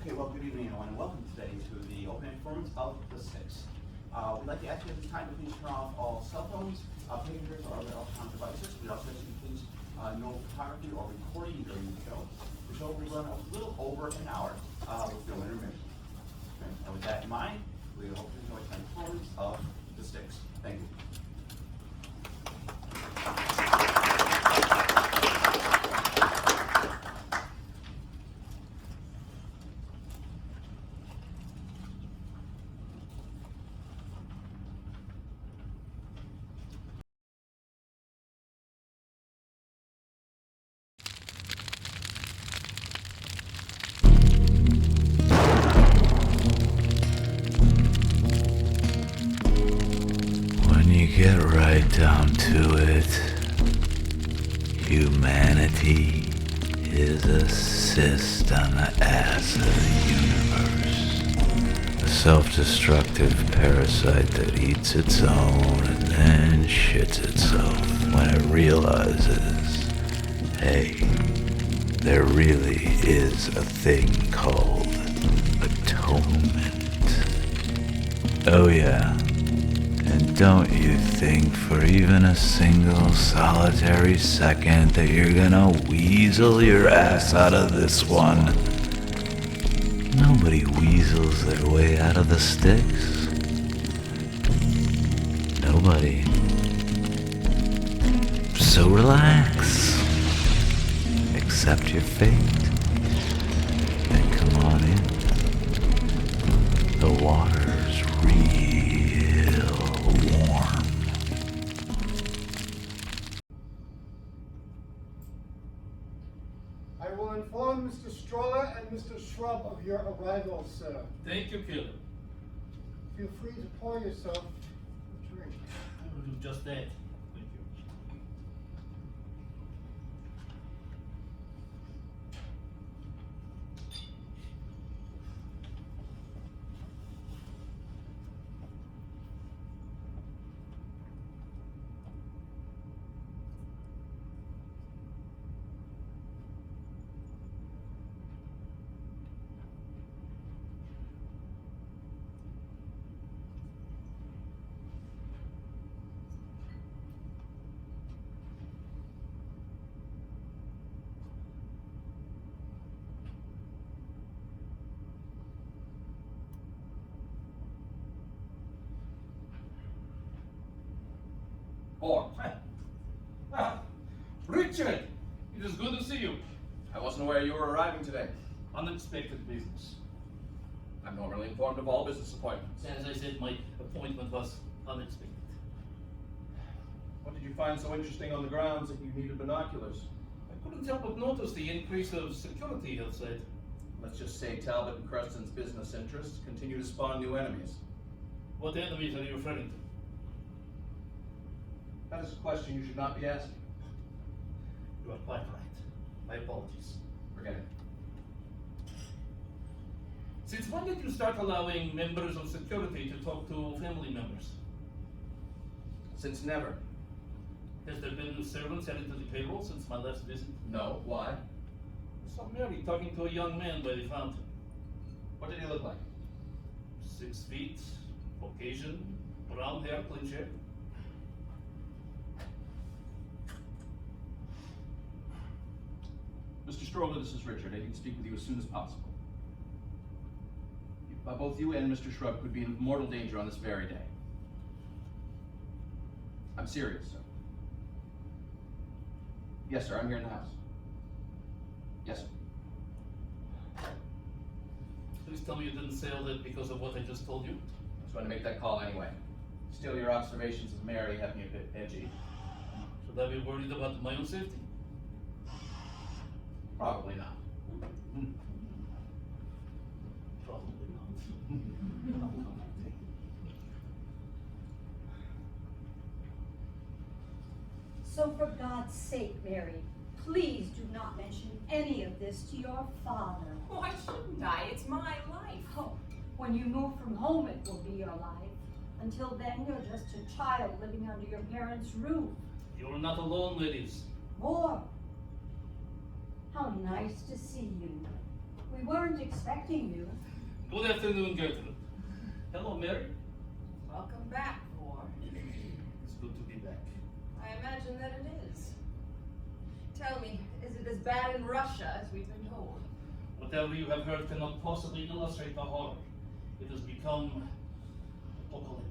Okay, well, good evening, everyone, and welcome today to the opening performance of the Styx. We'd like to ask you at this time to please turn off all cell phones, pagers, or other electronic devices. We'd also ask you to please no photography or recording during the show. The show will run a little over an hour with no intermission. Okay? And with that in mind, we hope to enjoy tonight's performance of the Styx. Thank you. Get right down to it. Humanity is a cyst on the ass of the universe. A self-destructive parasite that eats its own and then shits itself when it realizes, hey, there really is a thing called atonement. Oh yeah. And don't you think for even a single solitary second that you're gonna weasel your ass out of this one. Nobody weasels their way out of the Styx. Nobody. So relax. Accept your fate. And come on in. The water's real warm. I will inform Mr. Stroller and Mr. Shrub of your arrival, sir. Thank you, Killer. Feel free to pour yourself a drink. I will do just that. Thank you. Oh, Richard! It is good to see you. I wasn't aware you were arriving today. Unexpected business. I'm normally informed of all business appointments. As I said, my appointment was unexpected. What did you find so interesting on the grounds that you needed binoculars? I couldn't help but notice the increase of security outside. Let's just say Talbot and Creston's business interests continue to spawn new enemies. What enemies are you referring to? That is a question you should not be asking. You are quite right. My apologies. Forget it. Since when did you start allowing members of security to talk to family members? Since never. Has there been new servants added to the payroll since my last visit? No. Why? I saw Mary talking to a young man by the fountain. What did he look like? 6 feet, Caucasian, brown hair, clean shaven. Mr. Stroller, this is Richard. I can speak with you as soon as possible. Both you and Mr. Shrub could be in mortal danger on this very day. I'm serious, sir. Yes, sir, I'm here in the house. Yes, sir. Please tell me you didn't say all that because of what I just told you. I was going to make that call anyway. Still, your observations of Mary have me a bit edgy. Should I be worried about my own safety? Probably not. Probably not. So for God's sake, Mary, please do not mention any of this to your father. Why shouldn't I? It's my life. Oh, when you move from home, it will be your life. Until then, you're just a child living under your parents' roof. You're not alone, ladies. More. How nice to see you. We weren't expecting you. Good afternoon, Gertrude. Hello, Mary. Welcome back, War. It's good to be back. I imagine that it is. Tell me, is it as bad in Russia as we've been told? Whatever you have heard cannot possibly illustrate the horror. It has become apocalyptic.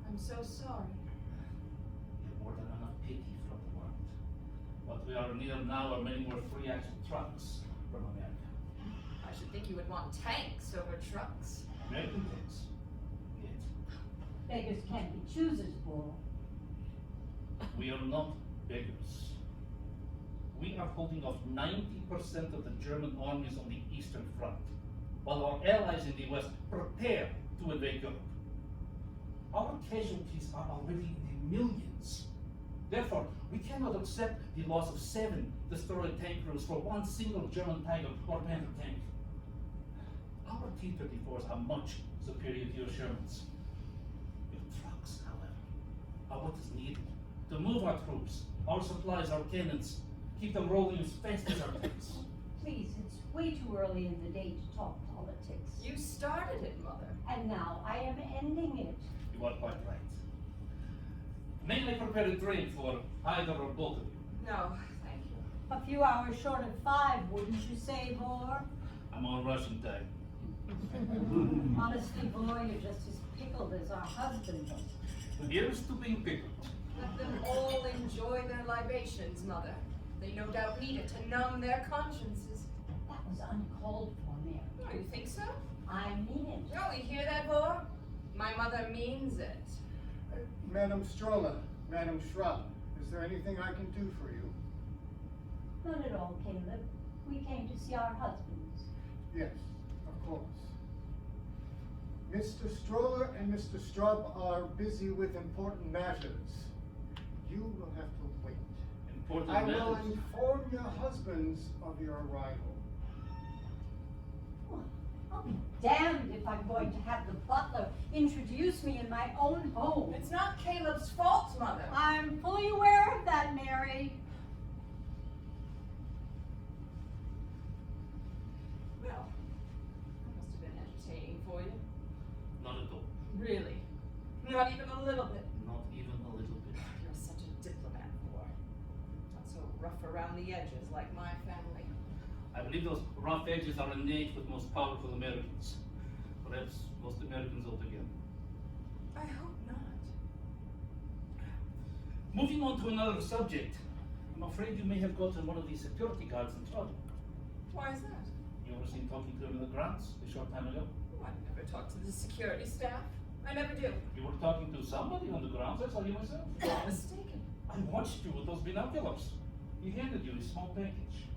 I'm so sorry. We have more than enough pity from the world. What we are near now are many more free axle trucks from America. I should think you would want tanks over trucks. American tanks. Yet, Beggars can't be choosers, Bull. we are not beggars. We are holding off 90% of the German armies on the Eastern Front, while our allies in the West prepare to invade Europe. Our casualties are already in the millions. Therefore, we cannot accept the loss of 7 destroyed tank crews for one single German Tiger or Panther tank. Our T-34s are much superior to your Shermans. Your trucks, however, are what is needed to move our troops, our supplies, our cannons, keep them rolling as fast as our tanks. Please, it's way too early in the day to talk politics. You started it, Mother. And now I am ending it. You are quite right. May I prepare a drink for either or both of you? No, thank you. A few hours short of 5, wouldn't you say, Vor? I'm on Russian time. Honestly, Vor, you're just as pickled as our husbands. Here's to being pickled. Let them all enjoy their libations, Mother. They no doubt need it to numb their consciences. That was uncalled for, Mary. Oh, you think so? I mean it. Oh, you hear that, Vor? My mother means it. Madam Stroller, Madam Shrub, is there anything I can do for you? Not at all, Caleb. We came to see our husbands. Yes, of course. Mr. Stroller and Mr. Strub are busy with important matters. You will have to wait. Important I will matters. inform your husbands of your arrival. Well, I'll be damned if I'm going to have the butler introduce me in my own home. It's not Caleb's fault, Mother. I'm fully aware of that, Mary. Well, that must have been entertaining for you. Not at all. Really? Not even a little bit. Not even a little bit. You're such a diplomat, War. Not so rough around the edges like my family. I believe those rough edges are innate with most powerful Americans. Perhaps most Americans altogether. I hope not. Moving on to another subject. I'm afraid you may have gotten one of the security guards in trouble. Why is that? You ever seen talking to him in the grounds a short time ago? Oh, I never talk to the security staff. I never do. You were talking to somebody on the grounds, I saw you myself. You're mistaken. I watched you with those binoculars. He handed you a small package.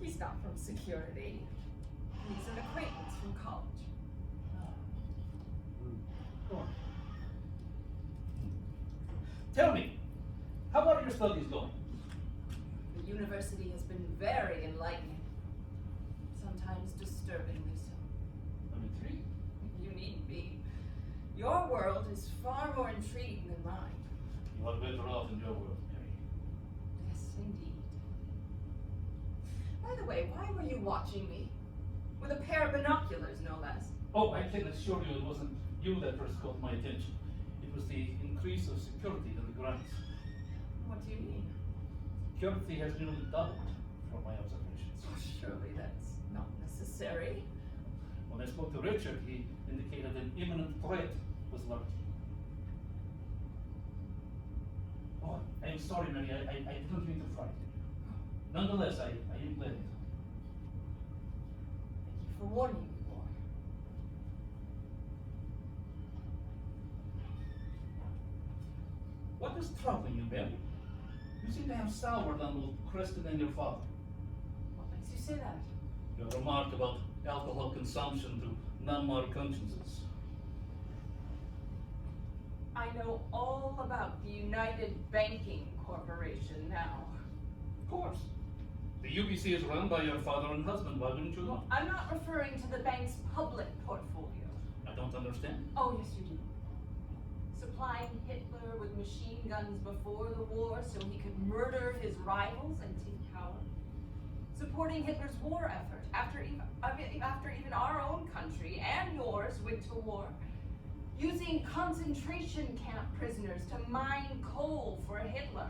He's not from security. He's an acquaintance from college. Go on. Tell me, how are your studies going? The university has been very enlightening. Sometimes disturbingly so. I'm intrigued. You needn't be. Your world is far more intriguing than mine. You are better off in your world, Mary. Yes, indeed. By the way, why were you watching me? With a pair of binoculars, no less. Oh, I can assure you it wasn't you that first caught my attention. It was the increase of security in the grounds. What do you mean? Security has nearly doubled from my observations. Oh, surely that's not necessary. When I spoke to Richard, he indicated an imminent threat was lurking. Oh, I am sorry, Mary, I didn't mean to frighten you. Nonetheless, I am glad. Thank you for warning me, War. What is troubling you, Mary? You seem to have soured on both Kristen and your father. What makes you say that? Your remark about alcohol consumption to numb our consciences. I know all about the United Banking Corporation now. Of course. The UBC is run by your father and husband. Why wouldn't you know? I'm not referring to the bank's public portfolio. I don't understand. Oh, yes, you do. Supplying Hitler with machine guns before the war so he could murder his rivals and take power. supporting Hitler's war effort after even our own country and yours went to war, using concentration camp prisoners to mine coal for Hitler.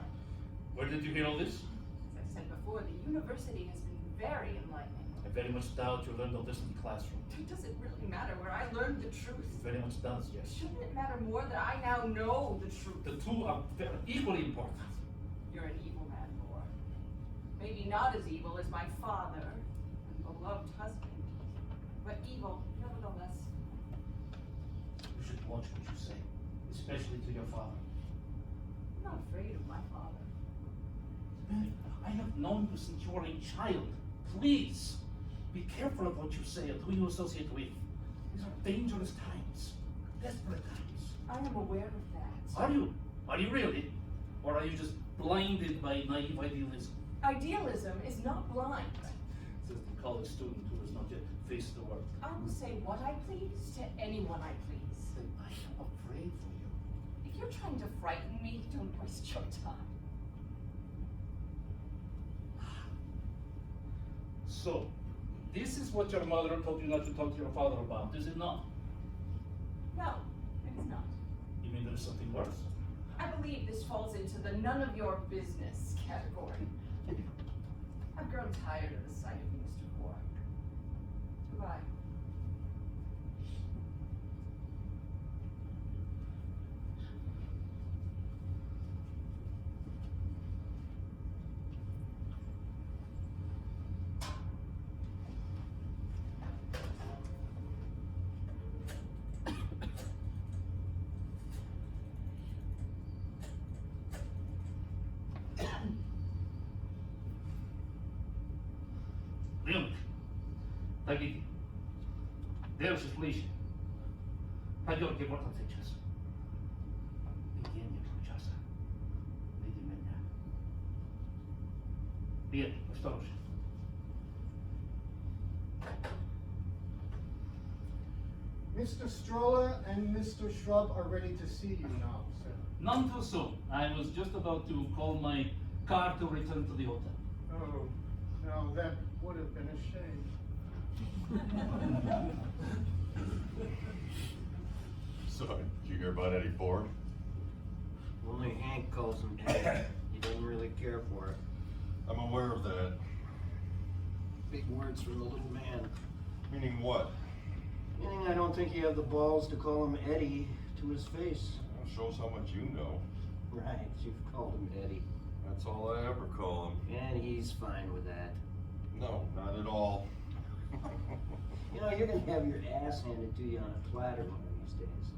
Where did you hear all this? As I've said before, the university has been very enlightening. I very much doubt you learned all this in the classroom. Does it really matter where I learned the truth? It very much does, yes. Shouldn't it matter more that I now know the truth? The two are equally important. You're an evil man, Boar. Maybe not as evil as my father and beloved husband, but evil nevertheless. You should watch what you say, especially to your father. I'm not afraid of my father. Mary, I have known you since you were a child. Please, be careful of what you say and who you associate with. These are dangerous times, desperate times. I am aware of that. Are you? Are you really? Or are you just blinded by naive idealism? Idealism is not blind. Says the college student who has not yet faced the world. I will say what I please to anyone I please. Then I am afraid for you. If you're trying to frighten me, don't waste your time. So, this is what your mother told you not to talk to your father about, is it not? No, it is not. You mean there's something worse? I believe this falls into the none of your business category. I've grown tired of the sight of you, Mr. Boar. Goodbye. Rynk, tak idzie. Pierwszy słyszy. Paniorki wracać czas. Biegniemy po czasach. Widzimy mnie. Bieg, ostrożnie. Mr. Stroller and Mr. Shrub are ready to see you now, sir. None too soon. I was just about to call my car to return to the hotel. Oh, no, that would have been a shame. So, did you hear about Eddie Ford? Only Hank calls him Dad. He doesn't really care for it. I'm aware of that. Big words from the little man. Meaning what? Meaning I don't think you have the balls to call him Eddie to his face. Well, shows how much you know. Right, you've called him Eddie. That's all I ever call him. And he's fine with that. No, not at all. You know, you're gonna have your ass handed to you on a platter one of these days.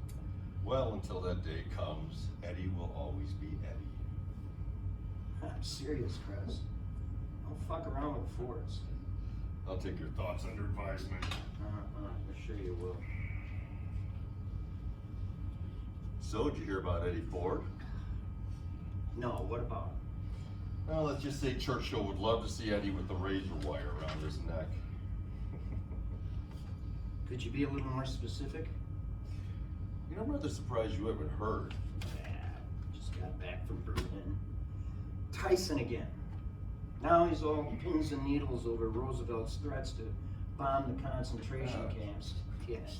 Well, until that day comes, Eddie will always be Eddie. I'm serious, Chris. Don't fuck around with Fords. I'll take your thoughts under advisement. I'm sure you will. So, did you hear about Eddie Ford? No, what about him? Well, let's just say Churchill would love to see Eddie with the razor wire around his neck. Could you be a little more specific? You know, I'm rather surprised you haven't heard. Yeah, just got back from Berlin. Tyson again. Now he's all pins and needles over Roosevelt's threats to bomb the concentration camps. Yes.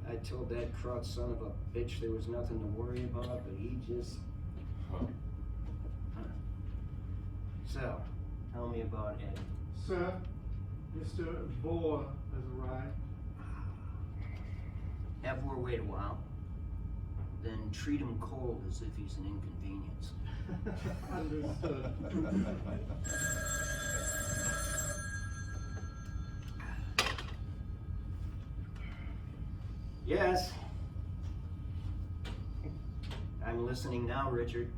I told that crotch son of a bitch there was nothing to worry about, but he just... Huh. So, tell me about Eddie. Sir, Mr. Boar has arrived. Have her wait a while. Then treat him cold as if he's an inconvenience. Understood. Yes. I'm listening now, Richard.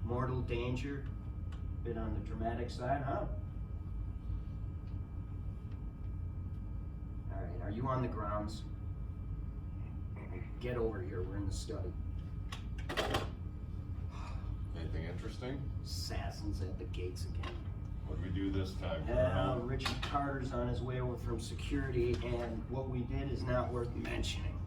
Mortal danger? Bit on the dramatic side, huh? All right, are you on the grounds? Get over here, we're in the study. Anything interesting? Assassins at the gates again. What do we do this time? Richard Carter's on his way over from security, and what we did is not worth mentioning.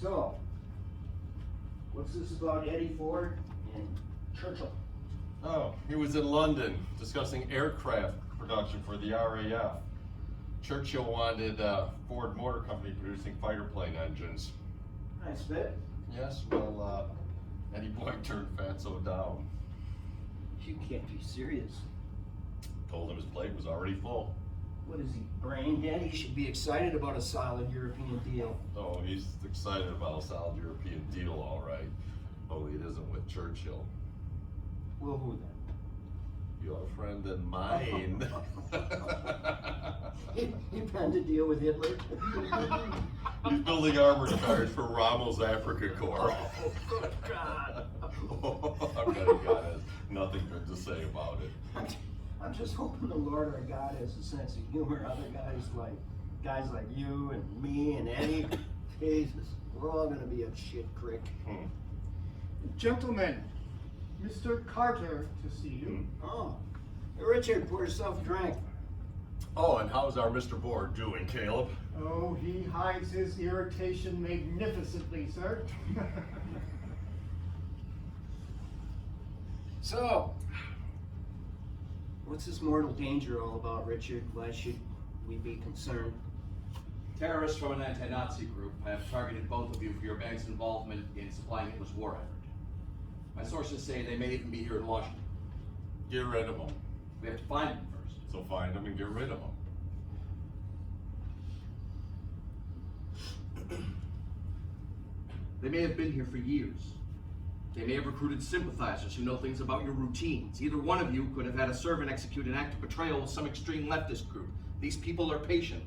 So, what's this about Eddie Ford and Churchill? Oh, he was in London discussing aircraft production for the RAF. Churchill wanted Ford Motor Company producing fighter plane engines. Nice fit. Yes, well, Eddie Boyd turned Fatso down. You can't be serious. Told him his plate was already full. What is he, brain dead? He should be excited about a solid European deal. Oh, he's excited about a solid European deal, all right. Only it isn't with Churchill. Well, who then? Your friend and mine. He planned to deal with Hitler? He's building armored cars for Rommel's Africa Corps. Oh, good God. I'm betting God has nothing good to say about it. I'm just hoping the Lord our God has a sense of humor. Other guys like you and me and Eddie, Jesus, we're all gonna be a shit crick. Gentlemen, Mr. Carter to see you. Oh, hey, Richard, pour yourself a drink. Oh, and how's our Mr. Bohr doing, Caleb? Oh, he hides his irritation magnificently, sir. So, what's this mortal danger all about, Richard? Why should we be concerned? Terrorists from an anti-Nazi group have targeted both of you for your bank's involvement in supplying Hitler's war effort. My sources say they may even be here in Washington. Get rid of them. We have to find them first. So find them and get rid of them. They may have been here for years. They may have recruited sympathizers who know things about your routines. Either one of you could have had a servant execute an act of betrayal with some extreme leftist group. These people are patient,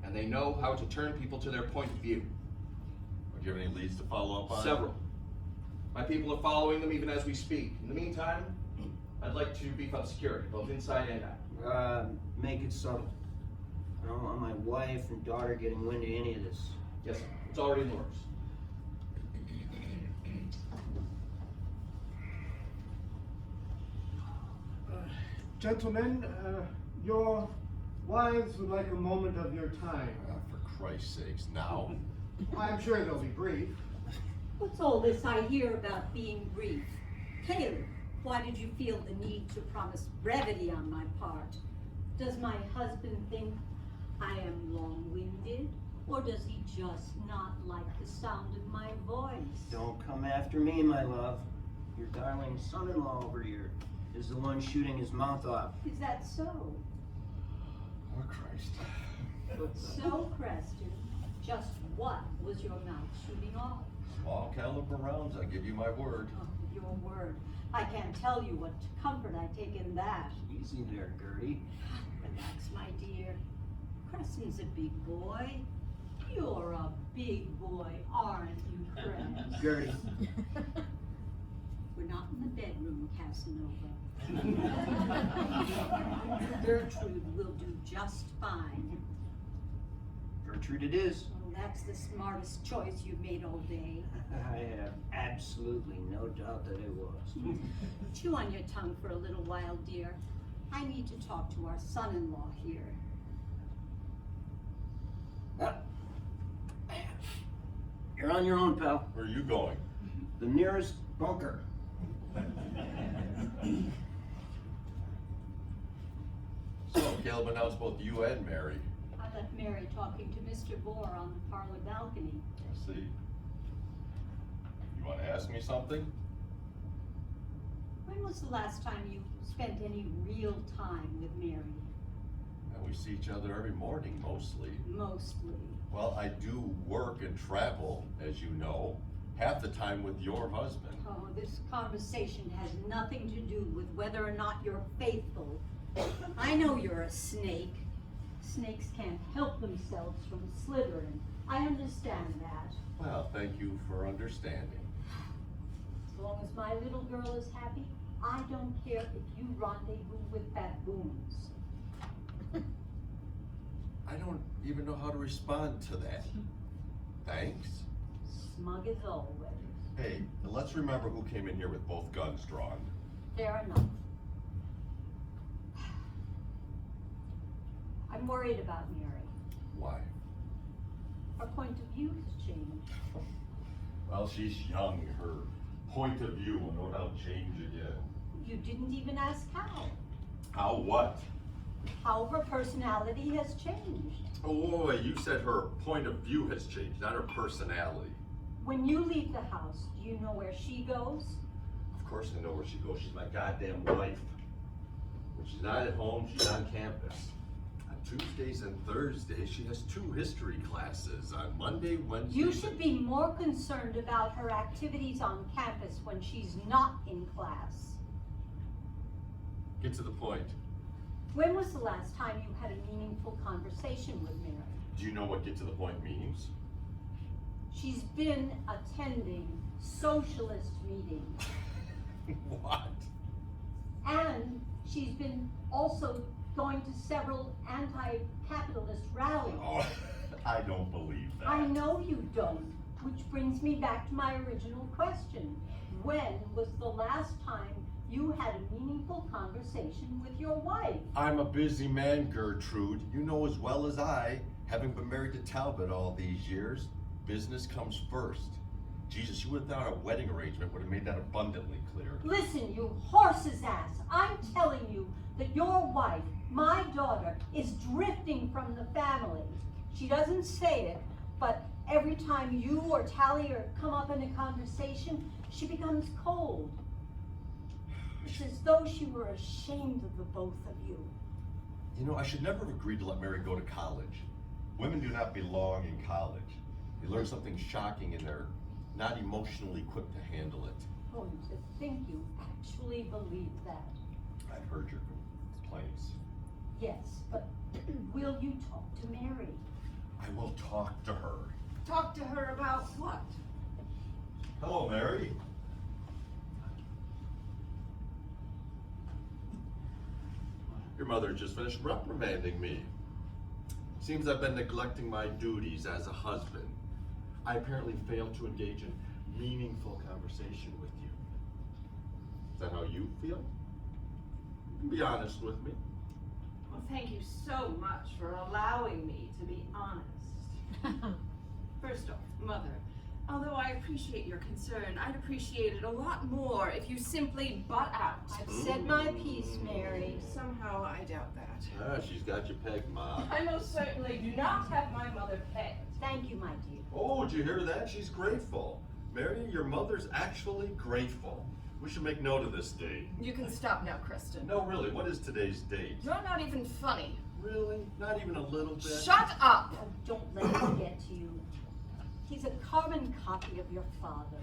and they know how to turn people to their point of view. Do you have any leads to follow up on? Several. My people are following them even as we speak. In the meantime, I'd like to beef up security, both inside and out. Make it subtle. I don't want my wife and daughter getting wind of any of this. Yes, sir. It's already in the works. Gentlemen, your wives would like a moment of your time. For Christ's sakes, now. I'm sure they'll be brief. What's all this I hear about being brief? Caleb, why did you feel the need to promise brevity on my part? Does my husband think I am long-winded? Or does he just not like the sound of my voice? Don't come after me, my love. Your darling son-in-law over here is the one shooting his mouth off. Is that so? Oh, Christ. So, Preston, just what was your mouth shooting off? Small caliber rounds, I give you my word. Oh, your word. I can't tell you what comfort I take in that. Easy there, Gertie. Relax, my dear. Preston's a big boy. You're a big boy, aren't you, Chris? Gertie. We're not in the bedroom, Casanova. Gertrude will do just fine. Gertrude it is. Well, that's the smartest choice you've made all day. I have absolutely no doubt that it was. Chew on your tongue for a little while, dear. I need to talk to our son-in-law here. You're on your own, pal. Where are you going? The nearest bunker. So, Caleb announced both you and Mary. I left Mary talking to Mr. Bohr on the parlor balcony. I see. You want to ask me something? When was the last time you spent any real time with Mary? Well, we see each other every morning, mostly. Mostly. Well, I do work and travel, as you know, half the time with your husband. Oh, this conversation has nothing to do with whether or not you're faithful. I know you're a snake. Snakes can't help themselves from slithering. I understand that. Well, thank you for understanding. As long as my little girl is happy, I don't care if you rendezvous with baboons. I don't even know how to respond to that. Thanks. Smug as always. Hey, and let's remember who came in here with both guns drawn. Fair enough. I'm worried about Mary. Why? Her point of view has changed. Well, she's young. Her point of view will no doubt change again. You didn't even ask how. How what? How her personality has changed. Oh, wait, you said her point of view has changed, not her personality. When you leave the house, do you know where she goes? Of course I know where she goes. She's my goddamn wife. When she's not at home, she's on campus. On Tuesdays and Thursdays, she has 2 history classes. On Monday, Wednesday. You should be more concerned about her activities on campus when she's not in class. Get to the point. When was the last time you had a meaningful conversation with Mary? Do you know what get to the point means? She's been attending socialist meetings. What? And she's been also going to several anti-capitalist rallies. Oh, I don't believe that. I know you don't, which brings me back to my original question. When was the last time you had a meaningful conversation with your wife? I'm a busy man, Gertrude. You know as well as I, having been married to Talbot all these years, business comes first. Jesus, you without a wedding arrangement would have made that abundantly clear. Listen, you horse's ass, I'm telling you that your wife, my daughter, is drifting from the family. She doesn't say it, but every time you or Tally come up in a conversation, she becomes cold. It's as though she were ashamed of the both of you. You know, I should never have agreed to let Mary go to college. Women do not belong in college. They learn something shocking and they're not emotionally equipped to handle it. Oh, to think you actually believe that. I've heard your complaints. Yes, but will you talk to Mary? I will talk to her. Talk to her about what? Hello, Mary. Your mother just finished reprimanding me. Seems I've been neglecting my duties as a husband. I apparently failed to engage in meaningful conversation with you. Is that how you feel? You can be honest with me. Well, thank you so much for allowing me to be honest. First off, Mother, although I appreciate your concern, I'd appreciate it a lot more if you simply butt out. I've said my piece, Mary. Somehow I doubt that. Ah, she's got you pegged, Ma. I most certainly do not have my mother pegged. Thank you, my dear. Oh, did you hear that? She's grateful. Mary, your mother's actually grateful. We should make note of this date. You can stop now, Kristen. No, really, what is today's date? You're not even funny. Really? Not even a little bit? Shut up! Oh, don't let him get to you. He's a carbon copy of your father.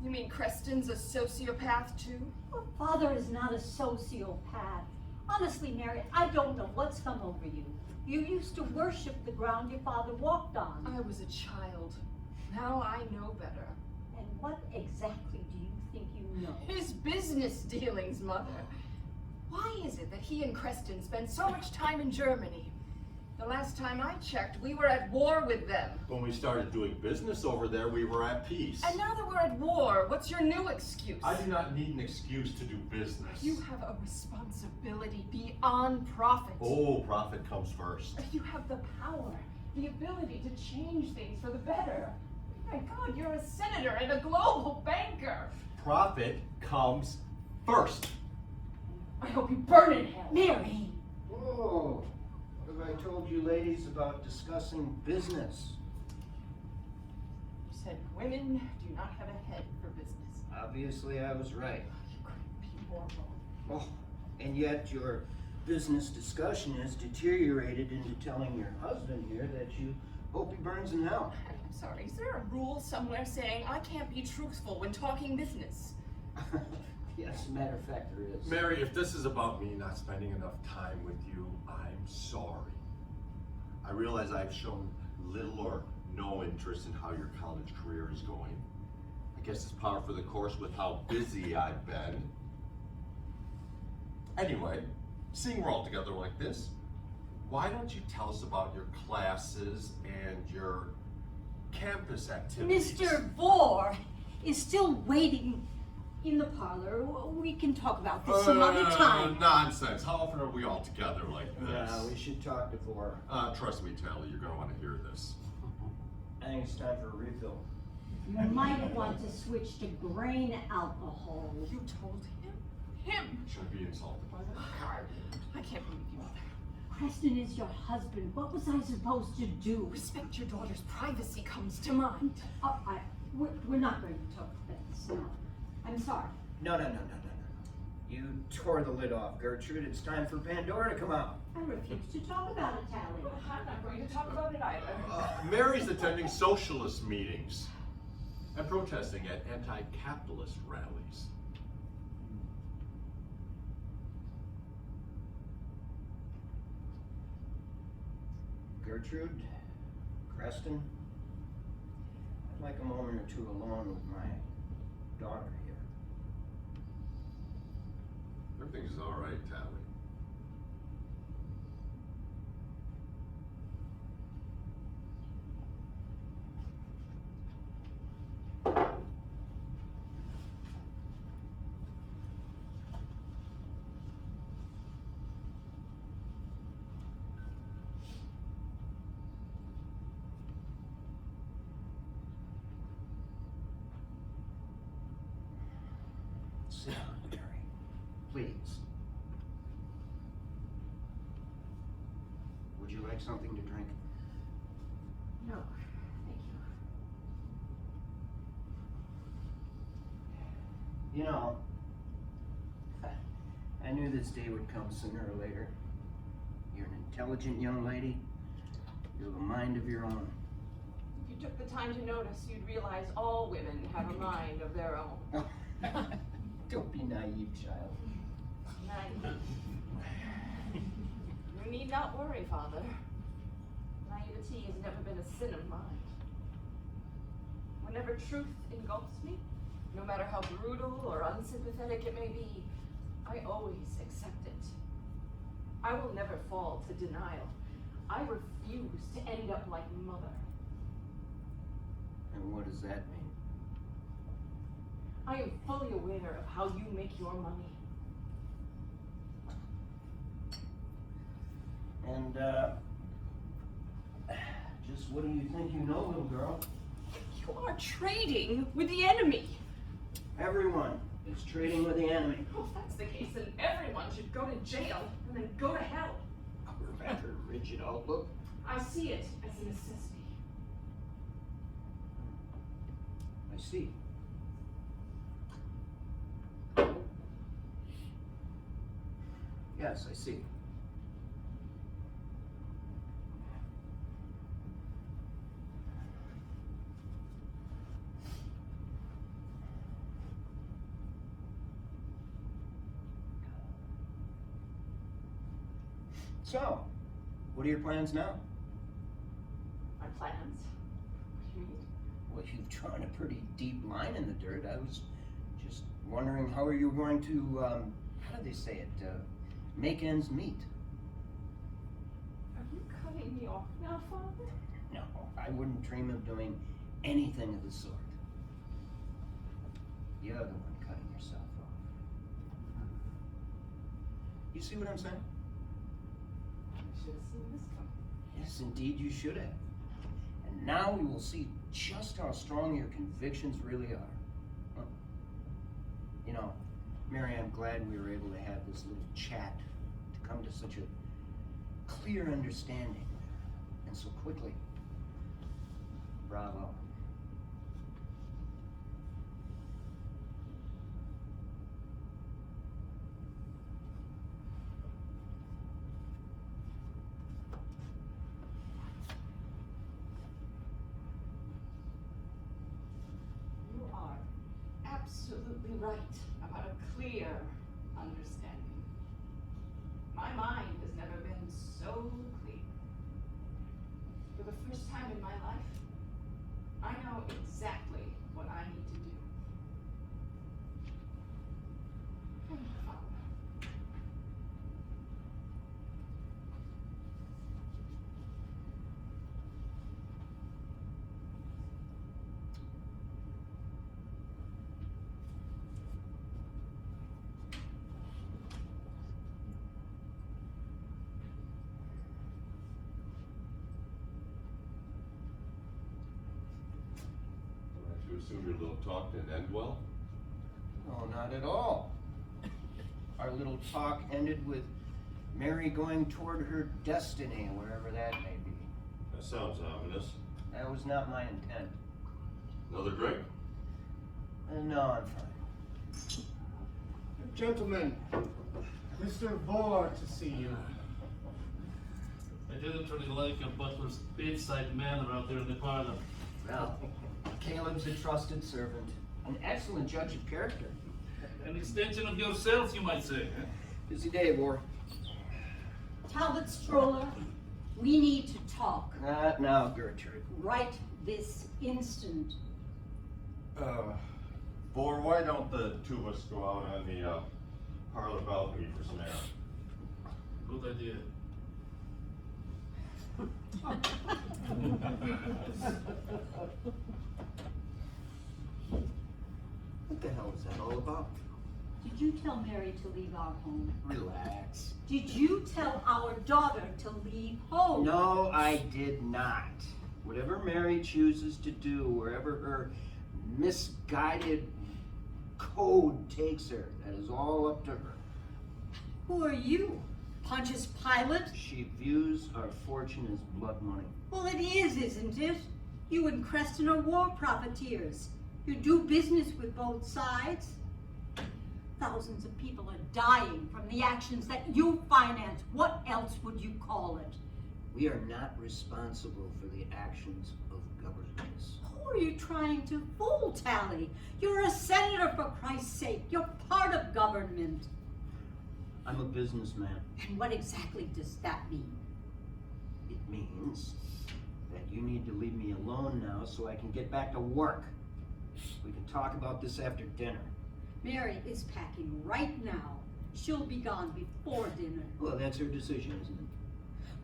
You mean Creston's a sociopath too? Your father is not a sociopath. Honestly, Mary, I don't know what's come over you. You used to worship the ground your father walked on. I was a child. Now I know better. And what exactly do you think you know? His business dealings, Mother. Why is it that he and Creston spend so much time in Germany? The last time I checked, we were at war with them. When we started doing business over there, we were at peace. And now that we're at war, what's your new excuse? I do not need an excuse to do business. You have a responsibility beyond profit. Oh, profit comes first. You have the power, the ability to change things for the better. My God, you're a senator and a global banker. Profit comes first. I hope you burn in hell. Mary! Whoa, what have I told you ladies about discussing business? You said women do not have a head for business. Obviously, I was right. You couldn't be more wrong. Oh, and yet your business discussion has deteriorated into telling your husband here that you hope he burns in hell. I'm sorry, is there a rule somewhere saying I can't be truthful when talking business? Yes, as a matter of fact, there is. Mary, if this is about me not spending enough time with you, I'm sorry. I realize I've shown little or no interest in how your college career is going. I guess it's par for the course with how busy I've been. Anyway, seeing we're all together like this, why don't you tell us about your classes and your campus activities? Mr. Vore is still waiting in the parlor. We can talk about this some other time. Nonsense. How often are we all together like this? Yeah, we should talk before. Trust me, Tally, you're going to want to hear this. I think it's time for a refill. You might want to switch to grain alcohol. You told him? Him? Should I be insulted by that? I can't believe you, Mother. Preston is your husband. What was I supposed to do? Respect your daughter's privacy comes to mind. Oh, we're not going to talk about this now. I'm sorry. No. You tore the lid off, Gertrude. It's time for Pandora to come out. I refuse to talk about it, Tally. I'm not going to talk about it either. Mary's attending socialist meetings and protesting at anti-capitalist rallies. Gertrude, Creston, I'd like a moment or two alone with my daughter here. Everything's all right, Tally. Sit down, Mary. Please. Would you like something to drink? No, thank you. You know, I knew this day would come sooner or later. You're an intelligent young lady. You have a mind of your own. If you took the time to notice, you'd realize all women have a mind of their own. Don't be naive, child. Naive. You need not worry, Father. Naivety has never been a sin of mine. Whenever truth engulfs me, no matter how brutal or unsympathetic it may be, I always accept it. I will never fall to denial. I refuse to end up like Mother. And what does that mean? I am fully aware of how you make your money. And, just what do you think you know, little girl? You are trading with the enemy. Everyone is trading with the enemy. Well, if that's the case, then everyone should go to jail and then go to hell. A rather rigid outlook. I see it as a necessity. I see. Yes, I see. So, what are your plans now? My plans? What do you mean? Well, you've drawn a pretty deep line in the dirt. I was just wondering how are you going to, how do they say it, make ends meet? Are you cutting me off now, Father? No, I wouldn't dream of doing anything of the sort. You're the one cutting yourself off. You see what I'm saying? I should have seen this coming. Yes, indeed you should have. And now we will see just how strong your convictions really are. Huh? You know, Mary, I'm glad we were able to have this little chat to come to such a clear understanding and so quickly. Bravo. You are absolutely right about a clear understanding. My mind has never been so clear. For the first time in my life, I know exactly what I need to do. assume your little talk didn't end well? No, not at all. Our little talk ended with Mary going toward her destiny, wherever that may be. That sounds ominous. That was not my intent. Another drink? No, I'm fine. Gentlemen, Mr. Vor to see you. I didn't really like your butler's bedside manner out there in the parlor. Well, Caleb's a trusted servant, an excellent judge of character. An extension of yourself, you might say. Busy day, War. Talbot Stroller, we need to talk. Not now, Gertrude. Right this instant. Boar, why don't the two of us go out on the parlor balcony for some air? Good idea. What the hell is that all about? Did you tell Mary to leave our home? Relax. Did you tell our daughter to leave home? No, I did not. Whatever Mary chooses to do, wherever her misguided code takes her, that is all up to her. Who are you? Pontius Pilate? She views our fortune as blood money. Well, it is, isn't it? You and Creston are war profiteers. You do business with both sides. Thousands of people are dying from the actions that you finance. What else would you call it? We are not responsible for the actions of governments. Who are you trying to fool, Tally? You're a senator, for Christ's sake. You're part of government. I'm a businessman. And what exactly does that mean? It means that you need to leave me alone now so I can get back to work. We can talk about this after dinner. Mary is packing right now. She'll be gone before dinner. Well, that's her decision, isn't it?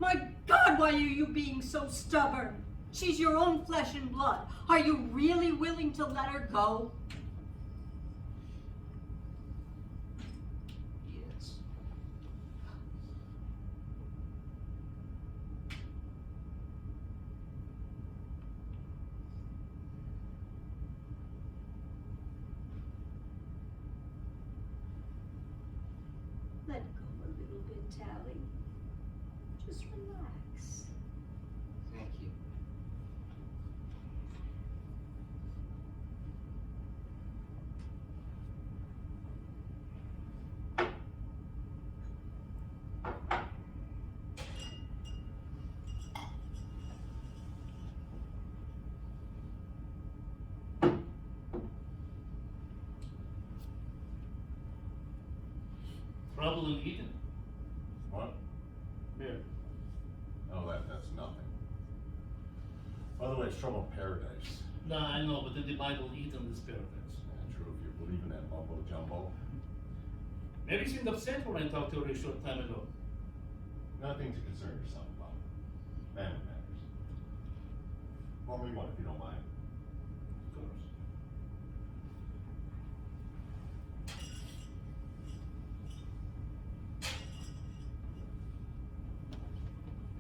My God, why are you being so stubborn? She's your own flesh and blood. Are you really willing to let her go? Yes. Let go a little bit, Tally. Just relax. Thank you. Trouble in Eden. What? Here. Oh, that's nothing. By the way, it's trouble in paradise. Nah, I know, but in the Bible, Eden is paradise. Yeah, true, if you believe in that mumbo jumbo. Mary seemed upset when I talked to her a short time ago. Nothing to concern yourself about. Family matters. Pour me one if you don't mind. Of course.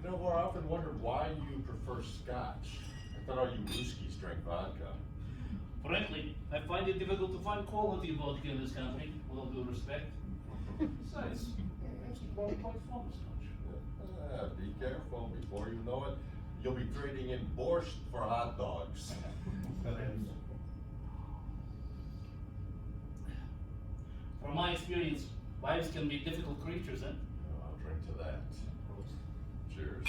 You know, Laura, I often wondered why you prefer scotch. I thought all you Ruskies drank vodka. Frankly, I find it difficult to find quality vodka in this country, with all due respect. Besides, I'm quite fond of scotch. Be careful, before you know it, you'll be trading in borscht for hot dogs. From my experience, wives can be difficult creatures, eh? I'll drink to that. Cheers.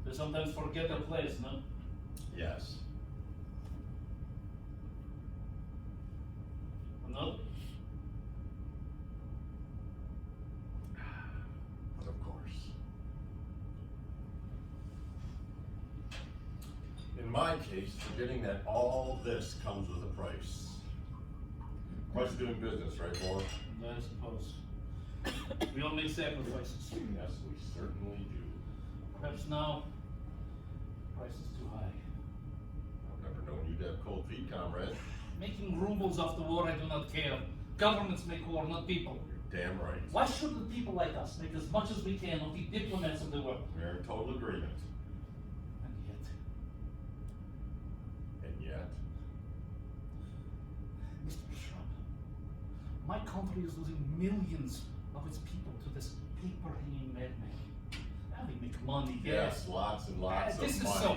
They sometimes forget their place, no? Yes. No? But of course. In my case, forgetting that all this comes with a price. Price of doing business, right, Laura? I suppose. We all make sacrifices. Yes, we certainly do. Perhaps now, the price is too high. I've never known you to have cold feet, comrade. Making rubles off the war, I do not care. Governments make war, not people. You're damn right. Why shouldn't people like us make as much as we can of the diplomats of the world? We're in total agreement. And yet, And yet, country is losing millions of its people to this paper-hanging madman. Now they make money, Yes, lots and lots this of is money. so.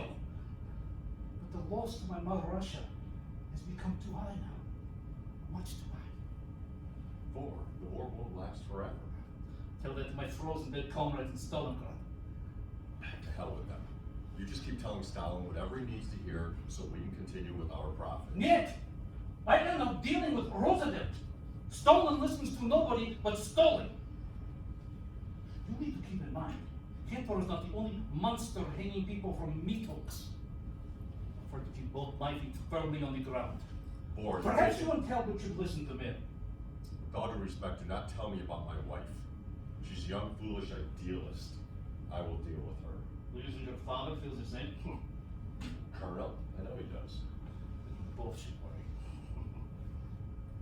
But the loss to my mother Russia has become too high now. Much too high. The war won't last forever. Tell that to my frozen dead comrades in Stalingrad. To hell with them. You just keep telling Stalin whatever he needs to hear so we can continue with our profit. Yet, I end up dealing with Roosevelt. Stalin listens to nobody but Stalin. You need to keep in mind, Hitler is not the only monster hanging people from meat hooks. I prefer to keep both my feet firmly on the ground. Boris, Perhaps you and Talbot should listen to me. with all due respect, do not tell me about my wife. She's a young, foolish idealist. I will deal with her. Losing your father feels the same? Colonel, I know he does. Bullshit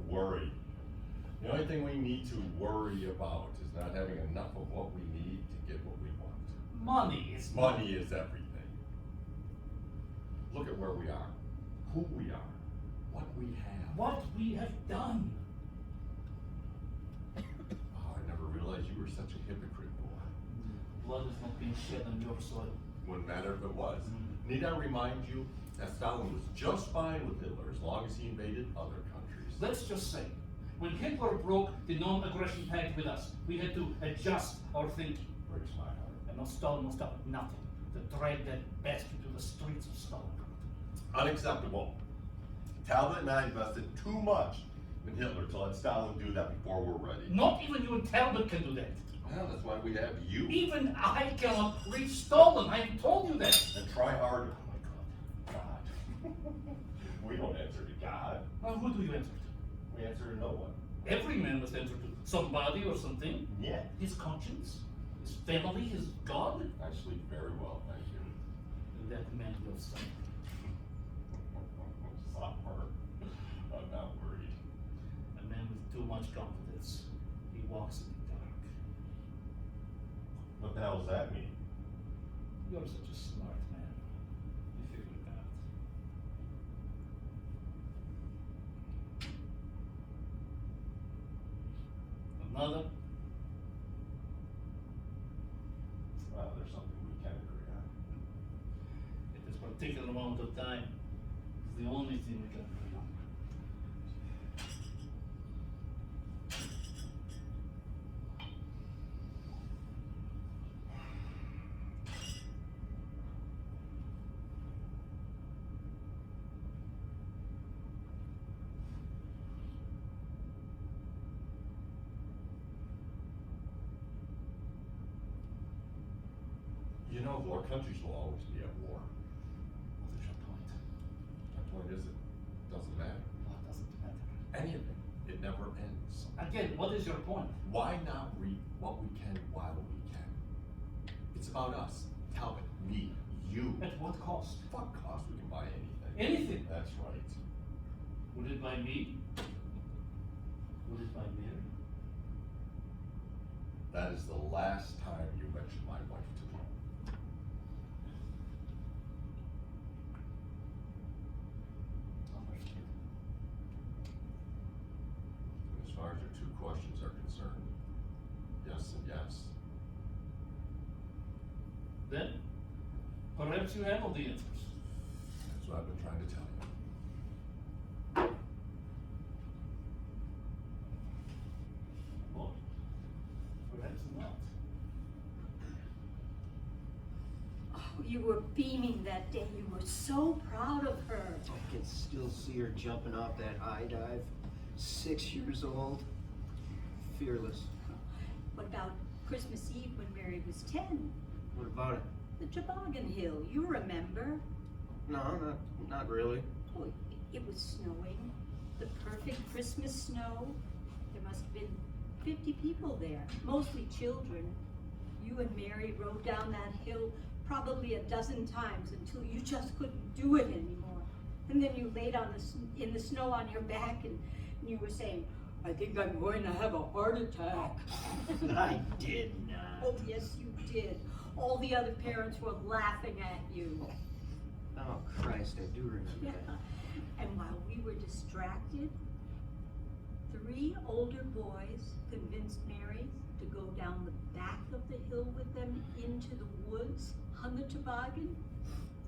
worry. Worry. The only thing we need to worry about is not having enough of what we need to get what we want. Money is Money is everything. Look at where we are, who we are, what we have. what we have done. Oh, I never realized you were such a hypocrite, boy. Blood is not being shed on your soil. Wouldn't matter if it was. Need I remind you that Stalin was just fine with Hitler as long as he invaded other countries? Let's just say, when Hitler broke the non-aggression pact with us, we had to adjust our thinking. Breaks my heart. And no Stalin will stop at nothing to drag that bastard to the streets of Stalingrad. Unacceptable. Talbot and I invested too much in Hitler to let Stalin do that before we're ready. Not even you and Talbot can do that. Well, that's why we have you. Even I cannot reach Stalin. I have told you that. And try harder. Oh my God. God. We don't answer to God. Well, who do you answer to? We answer to no one. Every man must answer to somebody or something. Yeah. His conscience, his family, his God. I sleep very well, thank you. And that man will suffer. Suffer. I'm not worried. A man with too much confidence. He walks in the dark. What the hell does that mean? You're such a smart man. You figured it out. Another? Well, there's something we can agree on. At this particular moment of time, it's the only thing we can agree on. You know, war countries will always be at war. What is your point? My point is, it doesn't matter. What doesn't matter? Anything. It never ends. Again, what is your point? Why not reap what we can while we can? It's about us. Talbot, me, you. At what cost? Fuck cost, we can buy anything. Anything. That's right. Would it buy me? Would it buy Mary? That is the last time you mention my wife to me. Understood. As far as your two questions are concerned, yes and yes. Then, perhaps you have all the answers. That's what I've been trying to tell you. Or perhaps not. Oh, you were beaming that day. You were so proud of her. I can still see her jumping off that high dive. 6 years old. Fearless. What about Christmas Eve when Mary was 10? What about it? The toboggan hill, you remember? No, not really. Oh, it was snowing. The perfect Christmas snow. There must have been 50 people there, mostly children. You and Mary rode down that hill probably a dozen times until you just couldn't do it anymore. And then you laid on in the snow on your back and you were saying, I think I'm going to have a heart attack. I did not. Oh, yes, you did. All the other parents were laughing at you. Oh, Christ, I do remember Yeah. that. And while we were distracted, the 3 older boys convinced Mary to go down the back of the hill with them into the woods on the toboggan.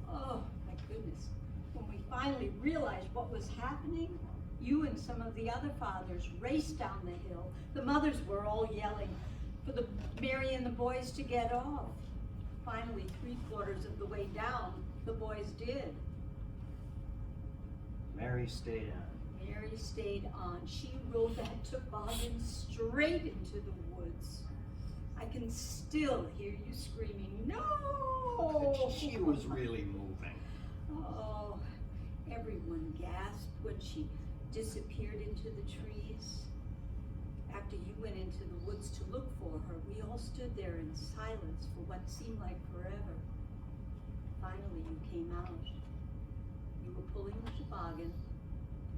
Oh, my goodness. When we finally realized what was happening, you and some of the other fathers raced down the hill. The mothers were all yelling for Mary and the boys to get off. Finally, 3/4 of the way down, the boys did. Mary stayed on. Mary stayed on. She rode that toboggan straight into the woods. I can still hear you screaming, "No!" She was really moving. Oh, everyone gasped when she disappeared into the trees. After you went into the woods to look for her, we all stood there in silence for what seemed like forever. Finally, you came out. You were pulling the toboggan,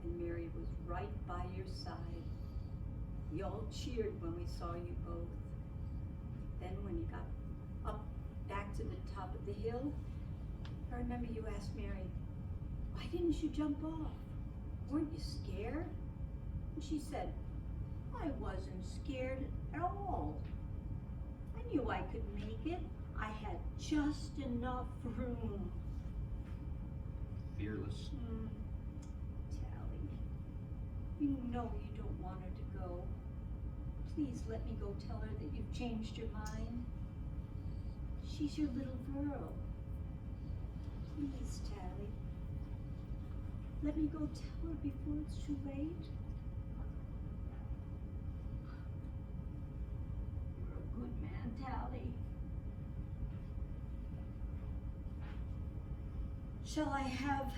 and Mary was right by your side. We all cheered when we saw you both. Then when you got up back to the top of the hill, I remember you asked Mary, "Why didn't you jump off? Weren't you scared?" And she said, "I wasn't scared at all. I knew I could make it. I had just enough room." Fearless. Tally, you know you don't want her to go. Please let me go tell her that you've changed your mind. She's your little girl. Please, Tally. Let me go tell her before it's too late. You're a good man, Tally. Shall I have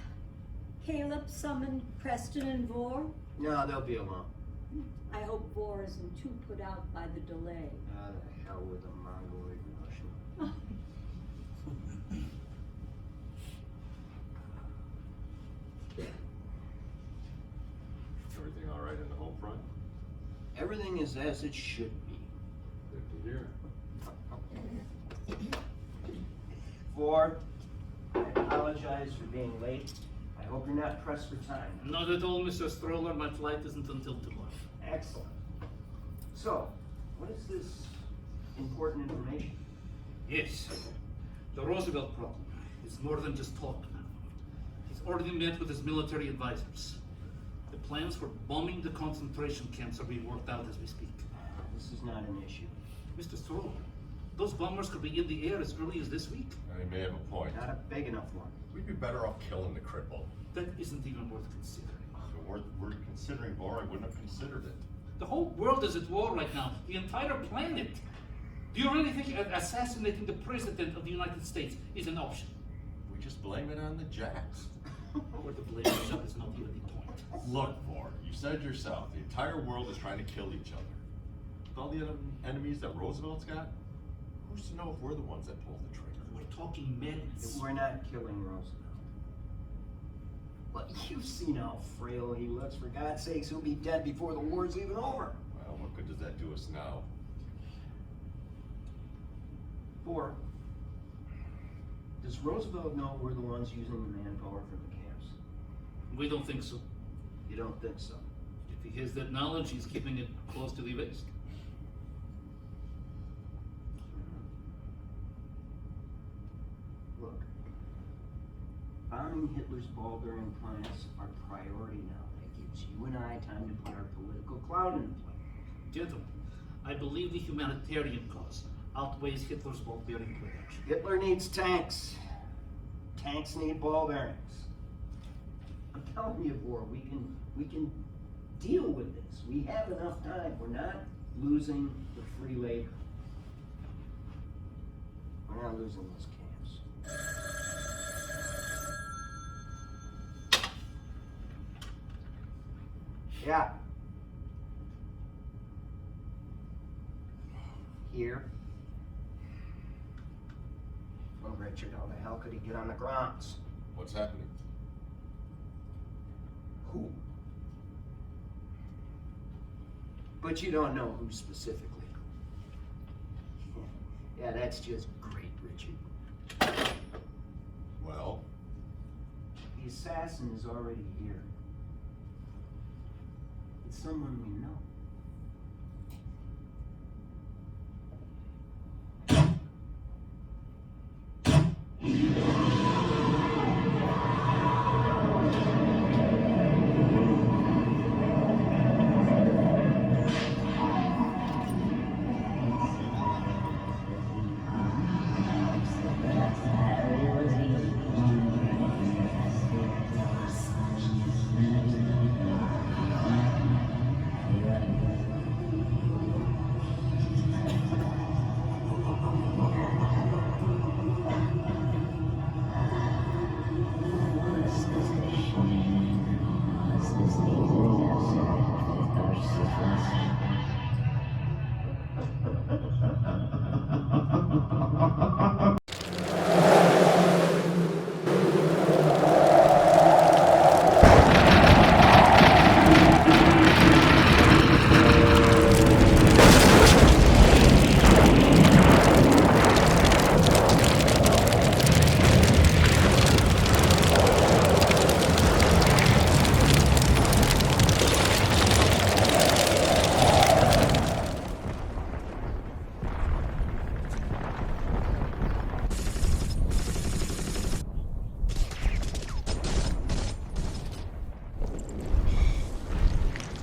Caleb summon Preston and Vor? No, they'll be alone. I hope Vor isn't too put out by the delay. Ah, the hell with a Mongoloid Russian. Everything all right in the home front? Everything is as it should be. Good to hear. Ford, I apologize for being late. I hope you're not pressed for time. Not at all, Mr. Stroller. My flight isn't until tomorrow. Excellent. So, what is this important information? Yes. The Roosevelt problem is more than just talk now. He's already met with his military advisors. The plans for bombing the concentration camps are being worked out as we speak. This is not an issue. Mr. Stroller, those bombers could be in the air as early as this week. He may have a point. Not a big enough one. We'd be better off killing the cripple. That isn't even worth considering. So we're considering war, I wouldn't have considered it. The whole world is at war right now. The entire planet. Do you really think assassinating the President of the United States is an option? We just blame it on the Jacks. Or the blame itself is not even the point. Look, Vaughn, you said yourself, the entire world is trying to kill each other. With all the enemies that Roosevelt's got, who's to know if we're the ones that pulled the trigger? We're talking minutes. We're not killing Roosevelt. Well, you've seen how frail he looks. For God's sakes, he'll be dead before the war's even over. Well, what good does that do us now? Or, does Roosevelt know we're the ones using the manpower for the camps? We don't think so. You don't think so? If he has that knowledge, he's keeping it close to the vest. Look, bombing Hitler's ball-bearing plants are priority now. That gives you and I time to put our political clout into play. Gentlemen, I believe the humanitarian cause outweighs Hitler's ball-bearing production. Hitler needs tanks. Tanks need ball bearings. I'm telling you, Vor, we can deal with this. We have enough time. We're not losing the free labor. We're not losing those camps. Yeah. Here. Well, Richard, how the hell could he get on the grounds? What's happening? Who? But you don't know who specifically. Yeah, that's just great, Richard. Well, The assassin is already here. It's someone we know.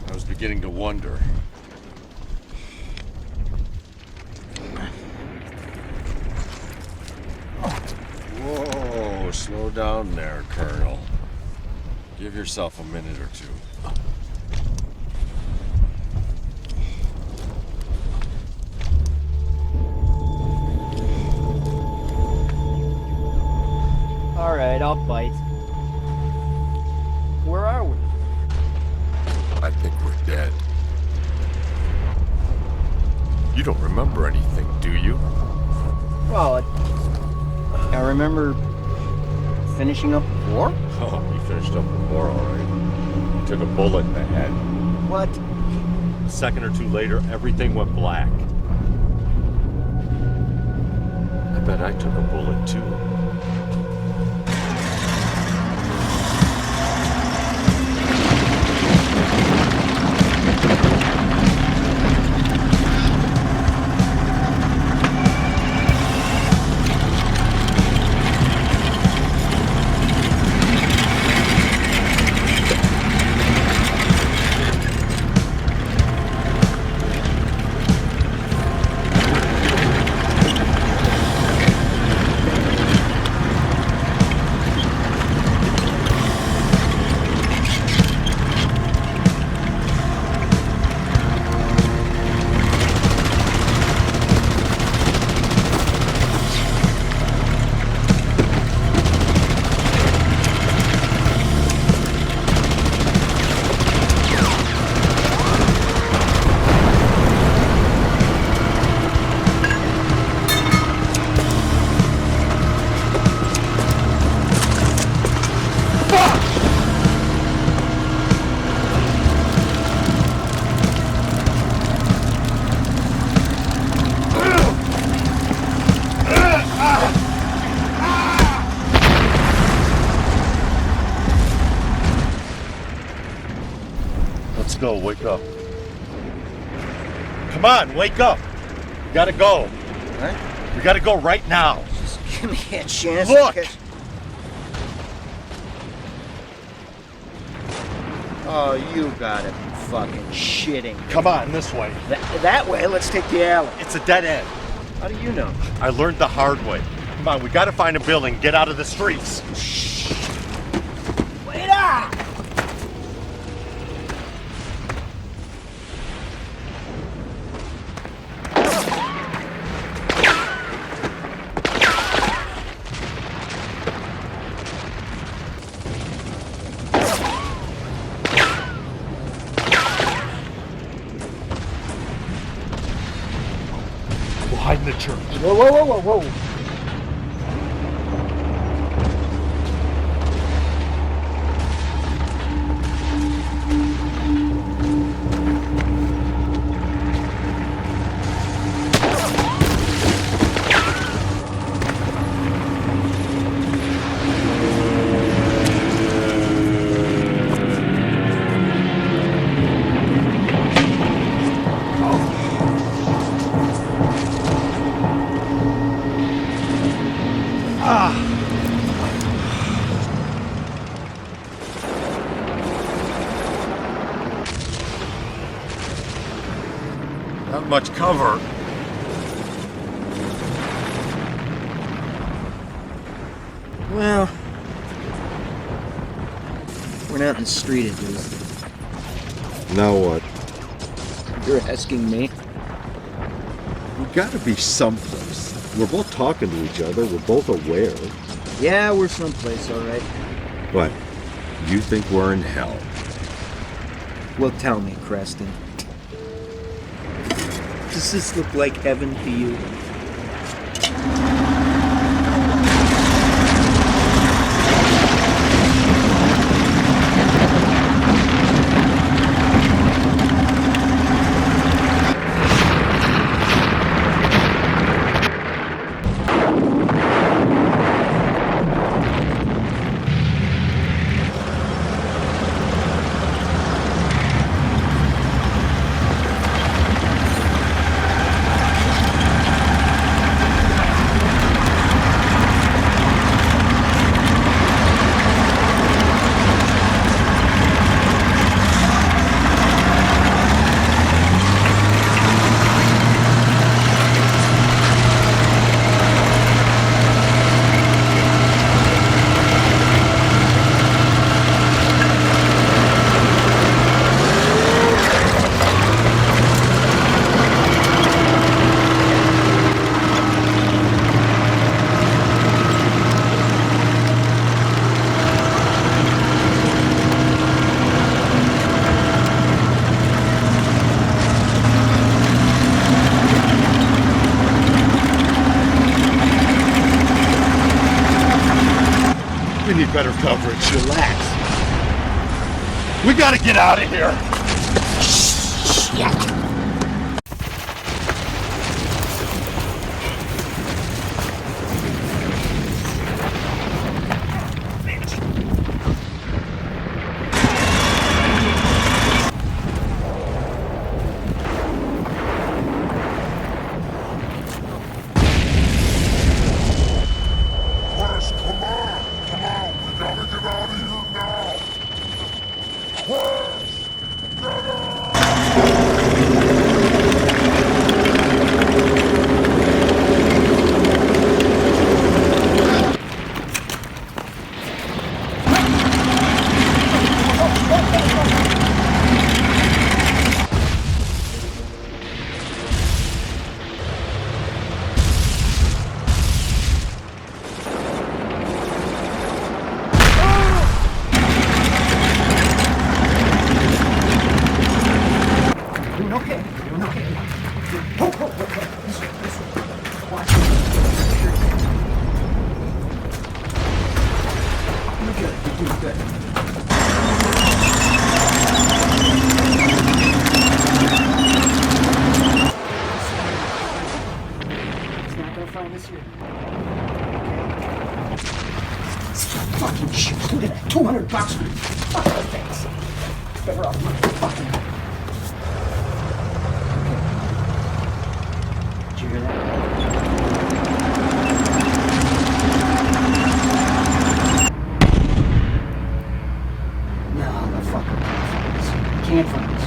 I was beginning to wonder. Whoa, slow down there, Colonel. Give yourself a minute or two. Alright, I'll bite. Where are we? I think we're dead. You don't remember anything, do you? Well, I remember finishing up the war. Oh, you finished up the war, all right. You took a bullet in the head. What? A second or two later, everything went black. I bet I took a bullet, too. Let's go, wake up. Come on, wake up. We gotta go. What? We gotta go right now. Just give me a chance. Look! Oh, you gotta be fucking shitting me. Come on, this way. That way? Let's take the alley. It's a dead end. How do you know? I learned the hard way. Come on, we gotta find a building, get out of the streets. Wait up! We'll hide in the church. Whoa, whoa, whoa, whoa, whoa. Not much cover. Well, we're not in the street at least. Now what? You're asking me? We gotta be someplace. We're both talking to each other. We're both aware. Yeah, we're someplace, all right. But you think we're in hell. Well, tell me, Creston. Does this look like heaven to you? We need better coverage. Relax. We gotta get out of here. Fucking shit, look at that, $200. Fuck those things. Better off my fucking... Did you hear that? No, the fucker can't find us.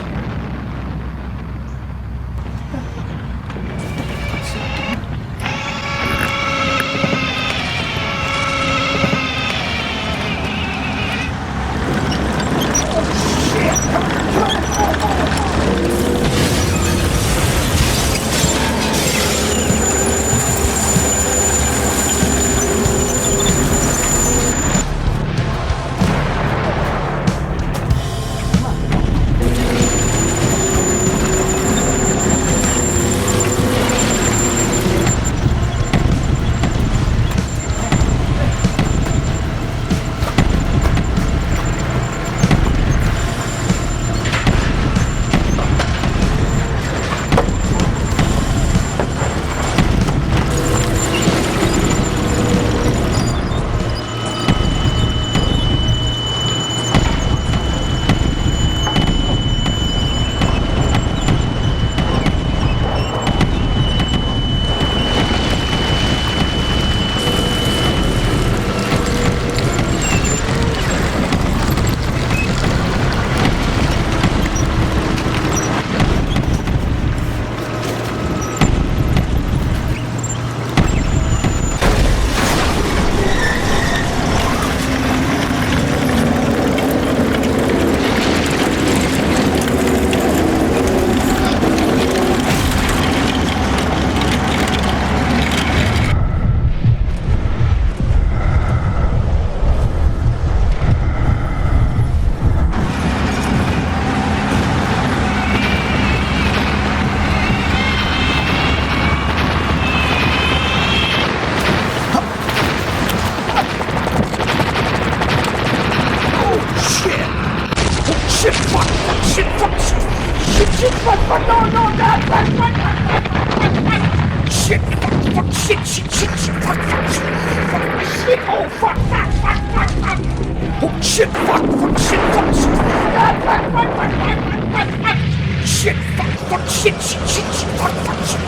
shit, fuck, shit, fuck, no, not, shit, fuck, shit, fuck, shit, oh, fuck, oh, shit, fuck, shit, shit, fuck, shit, fuck, shit.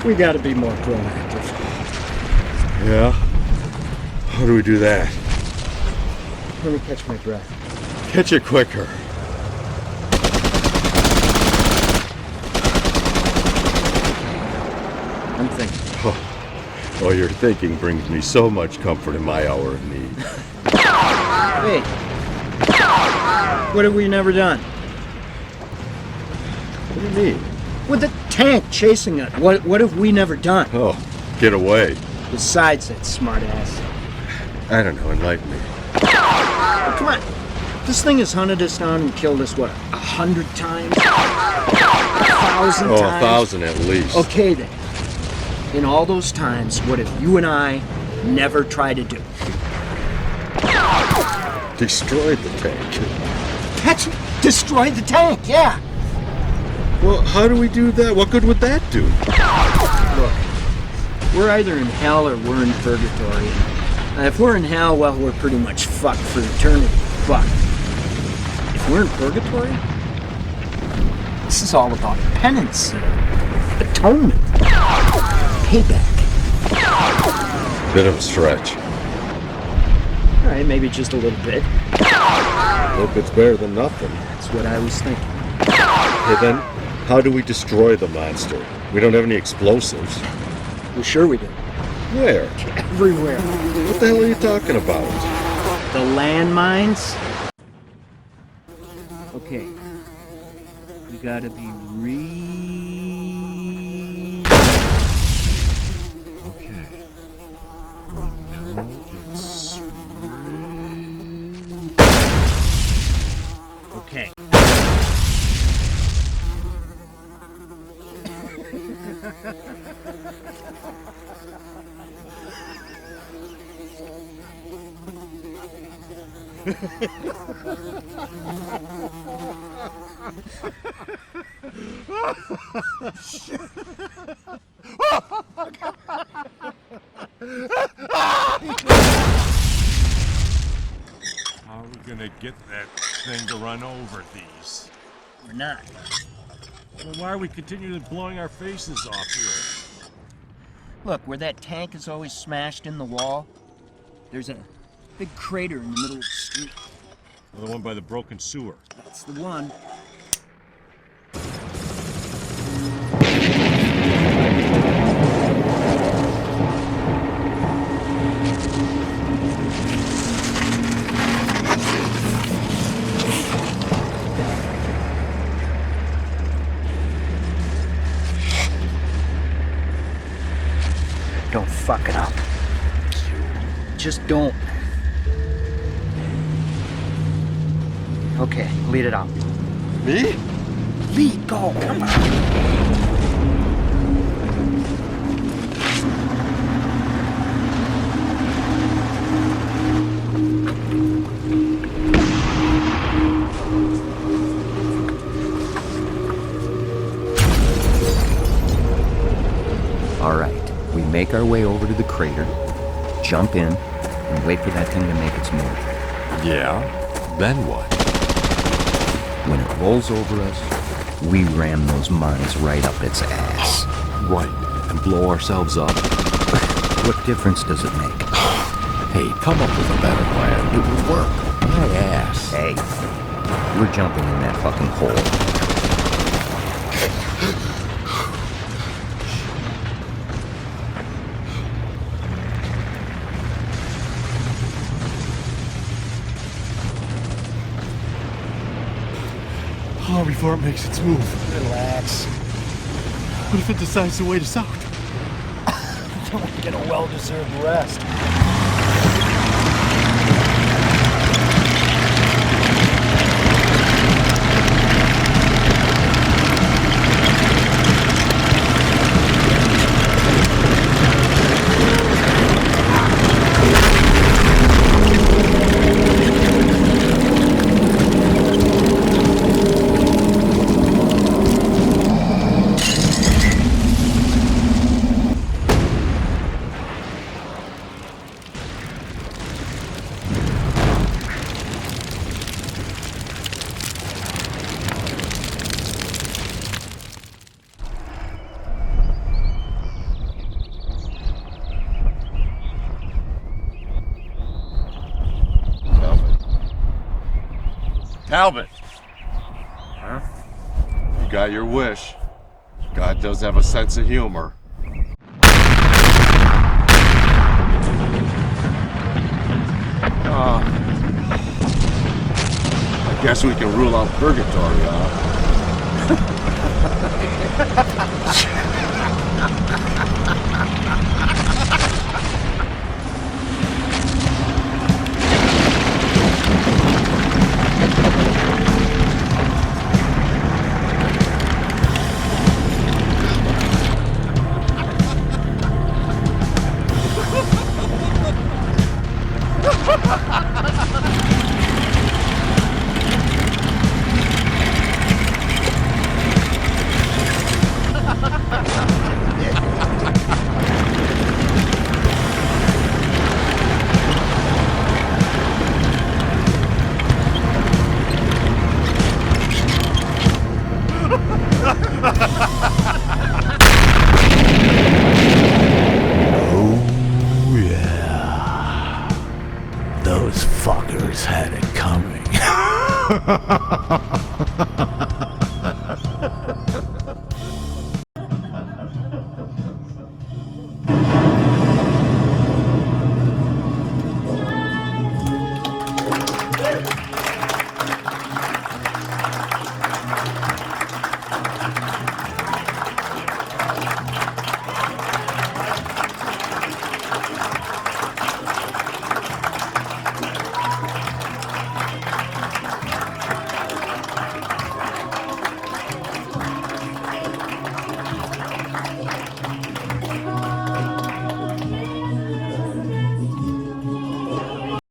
We gotta be more proactive. Yeah? How do we do that? Let me catch my breath. Catch it quicker. I'm thinking. Oh, your thinking brings me so much comfort in my hour of need. Hey, what have we never done? What do you mean? With the tank chasing us, what have we never done? Oh, get away. Besides that smart ass. I don't know, enlighten me. Oh, come on. This thing has hunted us down and killed us, what, 100 times? 1,000 Oh, times? 1,000 at least. Okay then. In all those times, what have you and I never tried to do? Destroyed the tank. That's destroyed the tank, yeah. Well, how do we do that? What good would that do? Look, we're either in hell or we're in purgatory. If we're in hell, well, we're pretty much fucked for eternity. But if we're in purgatory, this is all about penance, atonement, payback. Bit of a stretch. All right, maybe just a little bit. Hope it's better than nothing. That's what I was thinking. Okay, then, how do we destroy the monster? We don't have any explosives. Well, sure we do. Where? Everywhere. What the hell are you talking about? The landmines? Okay. We gotta be Okay. No, it's Okay. How are we gonna get that thing to run over these? We're not. Well, why are we continually blowing our faces off here? Look, where that tank is always smashed in the wall, There's a big crater in the middle of the street. The one by the broken sewer. That's the one. Don't fuck it up. Just don't. Okay, lead it out. Me? Lead, go, come on. All right, we make our way over to the crater, jump in, and wait for that thing to make its move. Yeah? Then what? When it rolls over us, we ram those mines right up its ass. Right. And blow ourselves up. What difference does it make? Hey, come up with a better plan. It would work. My ass. Hey, we're jumping in that fucking hole. How long before it makes its move? Relax. What if it decides to wait us out? Don't get a well-deserved rest. Talbot! Huh? You got your wish. God does have a sense of humor. I guess we can rule out purgatory, huh? Oh, yeah. Those fuckers had it coming.